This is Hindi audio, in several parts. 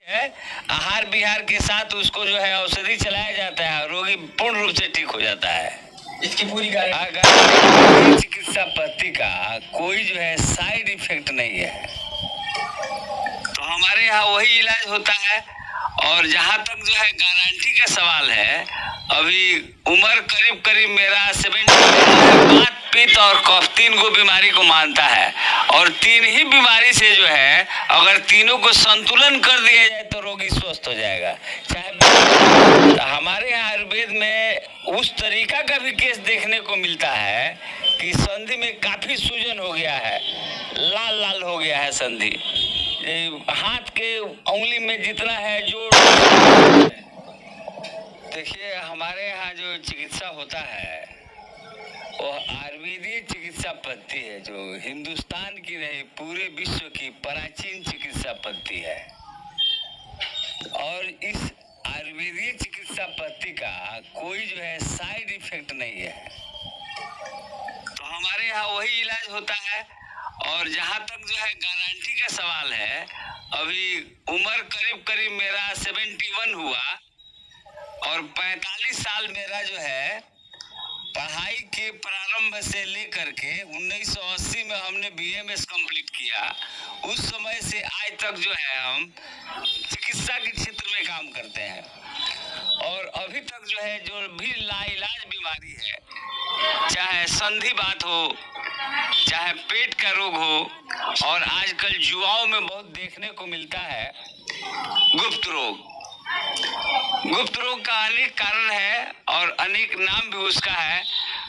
है आहार विहार के साथ उसको जो है औषधि चलाया जाता है, रोगी पूर्ण रूप से ठीक हो जाता है। इसकी पूरी गारंटी चिकित्सा पद्धति का कोई जो है साइड इफेक्ट नहीं है, तो हमारे यहाँ वही इलाज होता है। और जहाँ तक जो है गारंटी का सवाल है, अभी उम्र करीब करीब मेरा 70 बात पित्त और कफ तीन को बीमारी को मानता है, और तीन ही बीमारी से जो है अगर तीनों को संतुलन कर दिया जाए तो रोगी स्वस्थ हो जाएगा। चाहे हमारे यहाँ आयुर्वेद में उस तरीका का भी केस देखने को मिलता है कि संधि में काफी सूजन हो गया है, लाल लाल हो गया है संधि, हाथ के उंगली में जितना है जोड़। देखिए हमारे यहाँ जो चिकित्सा होता है वो आयुर्वेदीय चिकित्सा पद्धति है, जो हिंदुस्तान की नहीं पूरे विश्व की प्राचीन चिकित्सा पद्धति है। और इस आयुर्वेदीय चिकित्सा पद्धति का कोई जो है साइड इफेक्ट नहीं है, तो हमारे यहाँ वही इलाज होता है। और जहाँ तक जो है गारंटी का सवाल है, अभी उम्र करीब करीब मेरा 71 हुआ और 45 साल मेरा जो है पढ़ाई के प्रारंभ से लेकर के 1980 में हमने BMS कंप्लीट किया। उस समय से आज तक जो है हम चिकित्सा के क्षेत्र में काम करते हैं, और अभी तक जो है जो भी लाइलाज बीमारी है, चाहे संधि बात हो, चाहे पेट का रोग हो, और आजकल युवाओं में बहुत देखने को मिलता है गुप्त रोग। गुप्त रोग का अनेक कारण है और अनेक नाम भी उसका है,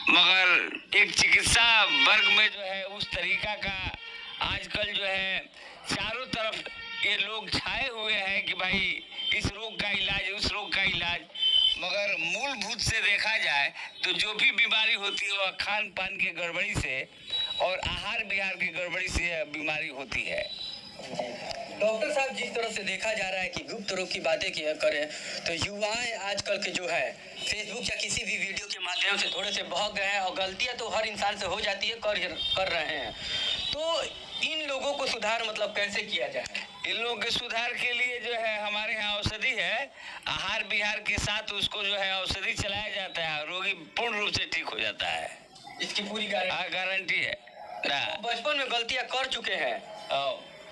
मगर एक चिकित्सा वर्ग में जो है उस तरीका का आजकल जो है चारों तरफ ये लोग छाए हुए हैं कि भाई इस रोग का इलाज, उस रोग का इलाज, मगर मूलभूत से देखा जाए तो जो भी बीमारी होती है वह खान पान की गड़बड़ी से और आहार विहार की गड़बड़ी से बीमारी होती है। डॉक्टर साहब, जिस तरह से देखा जा रहा है कि गुप्त रोग की बातें करें तो युवाएं आजकल के जो है फेसबुक या किसी भी वीडियो के माध्यम से थोड़े से बहक गए हैं, और गलतियां तो हर इंसान से हो जाती है, कर रहे हैं। तो इन लोगों को सुधार मतलब कैसे किया जाए? इन लोगों के सुधार के लिए जो है हमारे यहाँ औषधि है, आहार विहार के साथ उसको जो है औषधि चलाया जाता है, रोगी पूर्ण रूप से ठीक हो जाता है। इसकी पूरी गारंटी है। बचपन में गलतियां कर चुके हैं,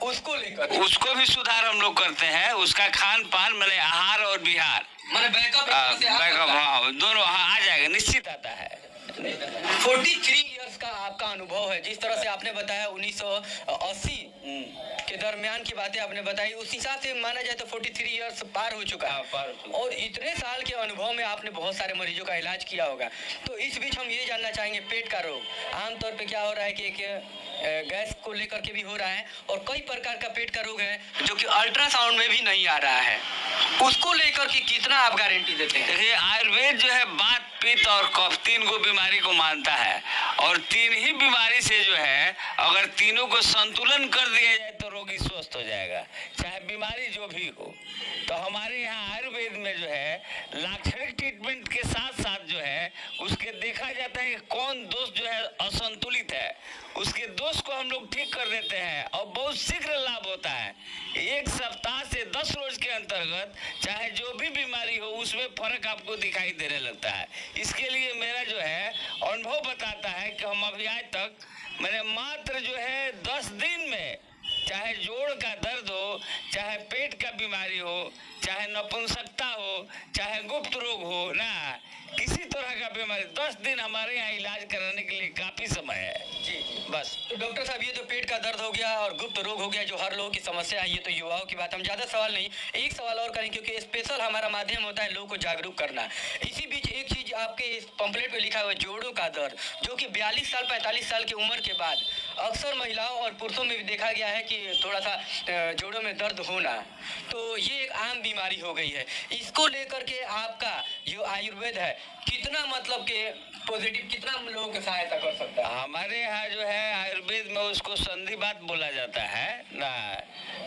उसको लेकर उसको भी सुधार हम लोग करते हैं, उसका खान पान मैंने आहार और विहार मैंने बैकअप हाँ दोनों आ जाएगा, निश्चित आता है। 43 इयर्स का आपका अनुभव है, जिस तरह से आपने बताया 1980 के दरमियान की बातें आपने बताई, उस हिसाब से माना जाए तो 43 इयर्स पार हो चुका है। और इतने साल के अनुभव में आपने बहुत सारे मरीजों का इलाज किया होगा, तो इस बीच हम ये जानना चाहेंगे पेट का रोग आमतौर पे क्या हो रहा है कि गैस को लेकर के भी हो रहा है, और कई प्रकार का पेट का रोग है जो कि अल्ट्रासाउंड में भी नहीं आ रहा है, उसको लेकर के कितना आप गारंटी देते हैं? देखिए आयुर्वेद जो है बात पित्त और कफ तीन को बीमारी को मानता है, और तीन ही बीमारी से जो है अगर तीनों को संतुलन कर दिया जाए तो रोगी स्वस्थ हो जाएगा, चाहे बीमारी जो भी हो। तो हमारे यहाँ आयुर्वेद में जो है लाक्षणिक ट्रीटमेंट के साथ साथ जो है उसके देखा जाता है कि कौन दोष जो है असंतुलित है, उसके दोष को हम लोग ठीक कर देते हैं, और बहुत शीघ्र लाभ होता है। 1 सप्ताह से 10 रोज के अंतर्गत चाहे जो भी बीमारी हो उसमें फर्क आपको दिखाई देने लगता है। इसके लिए मेरा जो है अनुभव बताता है कि हम अभी आज तक मैंने मात्र जो है 10 दिन में, चाहे जोड़ का दर्द हो, चाहे पेट का बीमारी हो, चाहे नपुंसकता हो, चाहे गुप्त रोग हो ना, किसी तरह का बीमारी 10 दिन हमारे यहाँ इलाज कराने के लिए काफी समय है जी बस। तो डॉक्टर साहब, ये तो पेट का दर्द हो गया और गुप्त रोग हो गया जो हर लोगों की समस्या है, ये तो युवाओं की बात, हम ज़्यादा सवाल नहीं, एक सवाल और करें क्योंकि स्पेशल हमारा माध्यम होता है लोगों को जागरूक करना। इसी बीच एक चीज़ आपके इस पंपलेट पे लिखा हुआ है जोड़ों का दर्द, जो कि 42 साल 45 साल की उम्र के बाद अक्सर महिलाओं और पुरुषों में भी देखा गया है कि थोड़ा सा जोड़ों में दर्द होना, तो ये एक आम बीमारी हो गई है। इसको लेकर के आपका जो आयुर्वेद है कितना मतलब के पॉजिटिव, कितना लोगों की सहायता कर सकता है? हमारे यहाँ जो है आयुर्वेद में उसको संधि बात बोला जाता है ना,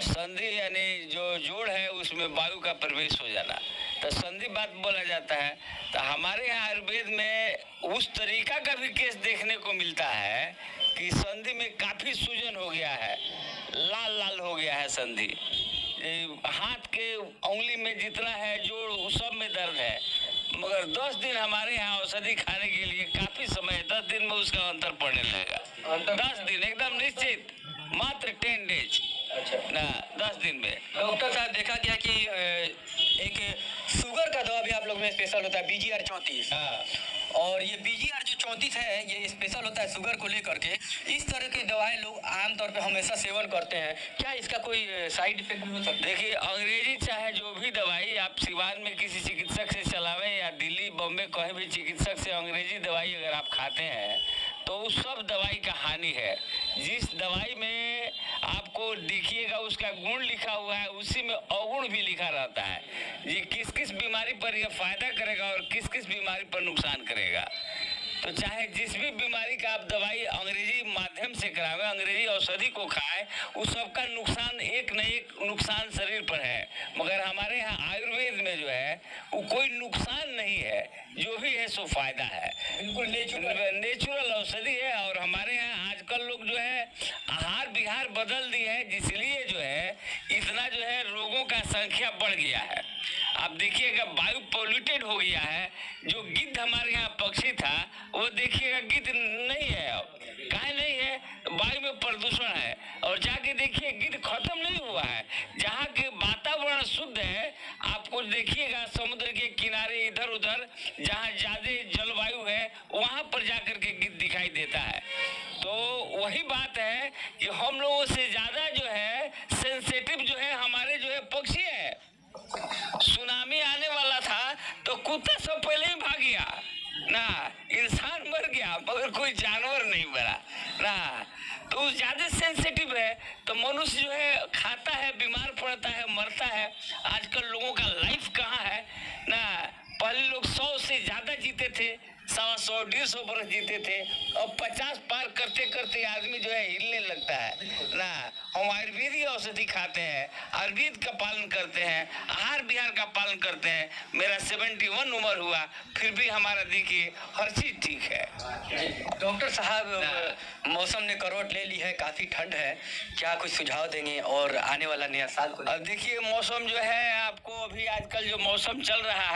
संधि यानी जो जोड़ है उसमें वायु का प्रवेश हो जाना, तो संधि बात बोला जाता है। तो हमारे यहाँ आयुर्वेद में उस तरीका का भी केस देखने को मिलता है कि संधि में काफी सूजन हो गया है, लाल लाल हो गया है संधि, हाथ के उंगली में जितना है जोड़ उस सब में दर्द है, मगर 10 दिन हमारे यहाँ औषधि खाने के लिए काफी समय, 10 दिन में उसका अंतर पड़ने लगेगा। 10 दिन एकदम निश्चित, मात्र 10 डेज। अच्छा ना 10 दिन में। डॉक्टर साहब, देखा गया कि एक शुगर का दवा भी आप लोग में स्पेशल होता है, BGR 34। हाँ। और ये BGR जो 34 है, ये स्पेशल होता है शुगर को लेकर के। इस तरह की दवाएं लोग आमतौर पे हमेशा सेवन करते हैं, क्या इसका कोई साइड इफेक्ट भी हो सकता है? देखिए, अंग्रेजी चाहे जो भी दवाई आप सिवान में किसी चिकित्सक से चलावें या दिल्ली बॉम्बे कहीं भी चिकित्सक से अंग्रेजी दवाई अगर आप खाते हैं तो उस सब दवाई का हानि है। जिस दवाई में आपको देखिएगा उसका गुण लिखा हुआ है, उसी में अवगुण भी लिखा रहता है। ये किस किस बीमारी पर यह फायदा करेगा और किस किस बीमारी पर नुकसान करेगा। तो चाहे जिस भी बीमारी का आप दवाई अंग्रेजी माध्यम से करावें, अंग्रेजी औषधि को खाएं, उस सबका नुकसान एक न एक नुकसान शरीर पर है। मगर हमारे यहाँ आयुर्वेद में जो है वो कोई नुकसान नहीं है, जो भी है सो फायदा है। बिल्कुल नेचुरल औषधि है। और हमारे यहाँ आजकल लोग जो है आहार विहार बदल दिए हैं, जिसलिए जो है इतना जो है रोगों का संख्या बढ़ गया है। आप देखिएगा वायु पॉल्यूटेड हो गया है। जो गिद्ध हमारे यहाँ पक्षी था वो देखिएगा गिद्ध नहीं है अब। काहे नहीं है? वायु में प्रदूषण है। और जाके देखिए गिद्ध खत्म नहीं हुआ है। जहाँ के वातावरण शुद्ध है, आपको देखिएगा समुद्र के किनारे इधर उधर जहाँ ज्यादा जलवायु है वहाँ पर जाकर के गिद्ध दिखाई देता है। तो वही बात है कि हम लोगों से ज्यादा जो है सेंसिटिव जो है हमारे जो है पक्षी है। सुनामी आने वाला था तो कुत्ता सब पहले ही भाग गया ना, इंसान मर गया मगर कोई जानवर नहीं मरा ना। तो ज्यादा सेंसिटिव है। तो मनुष्य जो है खाता है, बीमार पड़ता है, मरता है। आजकल लोगों का लाइफ कहाँ है ना। पहले लोग 100 से ज्यादा जीते थे, 100, 150 बरस जीते थे। और 50 पार करते करते आदमी जो है हिलने लगता है ना। हम आयुर्वेदिक औषधि खाते हैं, आयुर्वेद का पालन करते हैं, आहार विहार का पालन करते हैं। मेरा 71 उम्र हुआ, फिर भी हमारा देखिए हर चीज ठीक है। डॉक्टर साहब, मौसम ने करवट ले ली है, काफी ठंड है, क्या कुछ सुझाव देंगे और आने वाला नया साल को? अब देखिए मौसम जो है आपको अभी आजकल जो मौसम चल रहा है